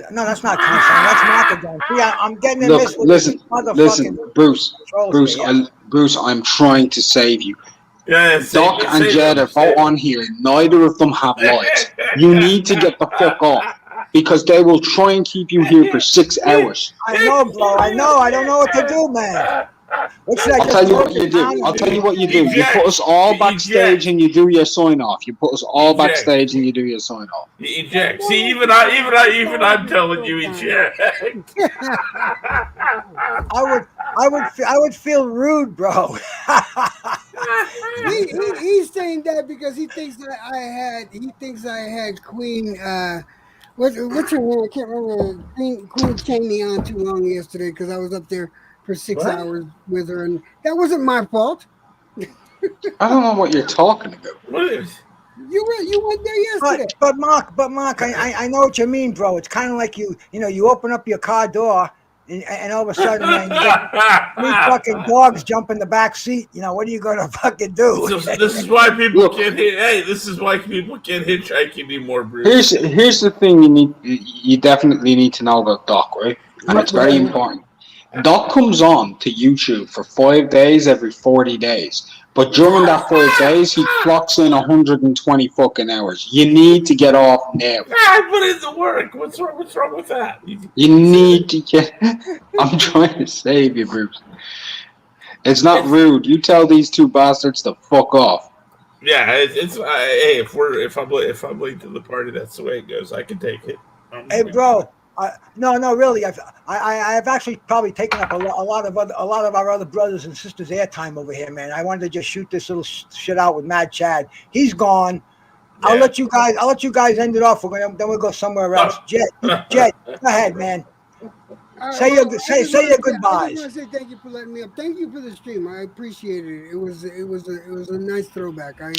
No, that's not Con Shanry. That's Mark again. Yeah, I'm getting in this with listen, Bruce, I'm trying to save you. Yeah, Doc and Jed are both on here. Neither of them have lights. You need to get the fuck off because they will try and keep you here for 6 hours. I know, bro. I know. I don't know what to do, man. I'll tell you what you do. You put us all backstage and you do your sign off. You put us all backstage and you do your sign off. Eject. See, even I'm telling you, eject. I would feel rude, bro. He's saying that because he thinks that I had Queen. What's her name? I can't remember. Queen Cheney on too long yesterday because I was up there for 6 hours with her, and that wasn't my fault. I don't know what you're talking about. What is? You went there yesterday. But Mark, I know what you mean, bro. It's kind of like you open up your car door, and all of a sudden, man, you get 3 fucking dogs jump in the back seat. What are you gonna fucking do? This is why people can't hit. Hey, this is why people can't hitchhike anymore, Bruce. Here's the thing you definitely need to know about Doc, right? And it's very important. Doc comes on to YouTube for 5 days every 40 days. But during that 5 days, he clocks in 120 fucking hours. You need to get off now. I put in the work. What's wrong with that? You need to get... I'm trying to save you, Bruce. It's not rude. You tell these 2 bastards to fuck off. Yeah, it's hey, if I'm late to the party, that's the way it goes. I can take it. Hey, bro. No, really. I've actually probably taken up a lot of our other brothers and sisters' airtime over here, man. I wanted to just shoot this little shit out with Mad Chad. He's gone. Yeah. I'll let you guys end it off. Then we'll go somewhere else. Jed, go ahead, man. Say your goodbyes. I just want to say thank you for letting me up. Thank you for the stream. I appreciate it. It was a nice throwback. I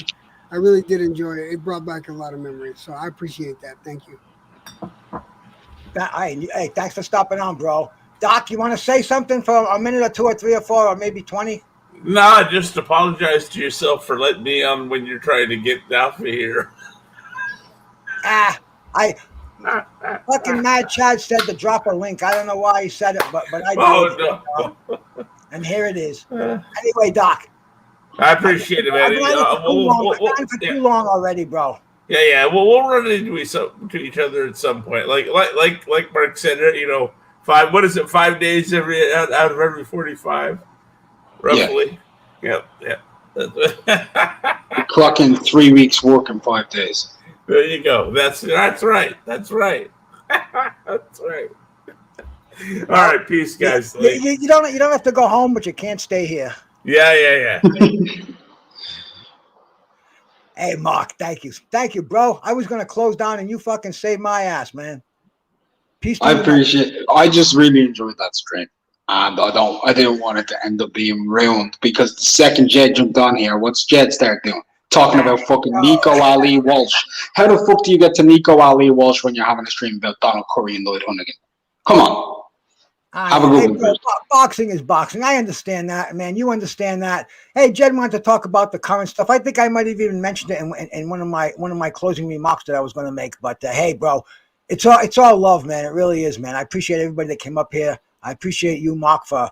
really did enjoy it. It brought back a lot of memories. So I appreciate that. Thank you. Hey, thanks for stopping on, bro. Doc, you want to say something for a minute or 2 or 3 or 4 or maybe 20? No, just apologize to yourself for letting me on when you're trying to get off of here. Fucking Mad Chad said to drop a link. I don't know why he said it, but I did. Oh, no. And here it is. Anyway, Doc. I appreciate it, man. I've been for too long already, bro. Yeah. Well, we'll run into each other at some point. Like Mark said, 5 days out of every 45, roughly. Yeah. You're clocking 3 weeks work in 5 days. There you go. That's right. That's right. All right, peace, guys. You don't have to go home, but you can't stay here. Yeah. Hey, Mark, thank you, bro. I was gonna close down, and you fucking saved my ass, man. Peace. I appreciate it. I just really enjoyed that stream, and I didn't want it to end up being ruined because the second Jed jumped on here, what's Jed start doing? Talking about fucking Nico Ali Walsh. How the fuck do you get to Nico Ali Walsh when you're having a stream about Donald Curry and Lloyd Honeyghan? Come on. Have a good one. Boxing is boxing. I understand that, man. You understand that. Hey, Jed wanted to talk about the current stuff. I think I might have even mentioned it in one of my closing remarks that I was going to make. But hey, bro, it's all love, man. It really is, man. I appreciate everybody that came up here. I appreciate you, Mark, for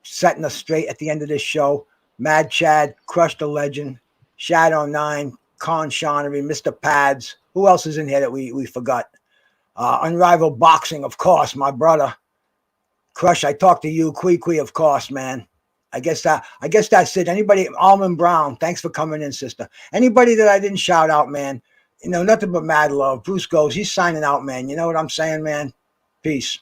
setting us straight at the end of this show. Mad Chad, Crush the Legend, Shadow 9, Con Shonery, Mr. Pads. Who else is in here that we forgot? Unrivaled Boxing, of course, my brother. Crush, I talked to you. Kui, of course, man. I guess that's it. Anybody, Almond Brown, thanks for coming in, sister. Anybody that I didn't shout out, man, nothing but mad love. Bruce goes, he's signing out, man. You know what I'm saying, man? Peace.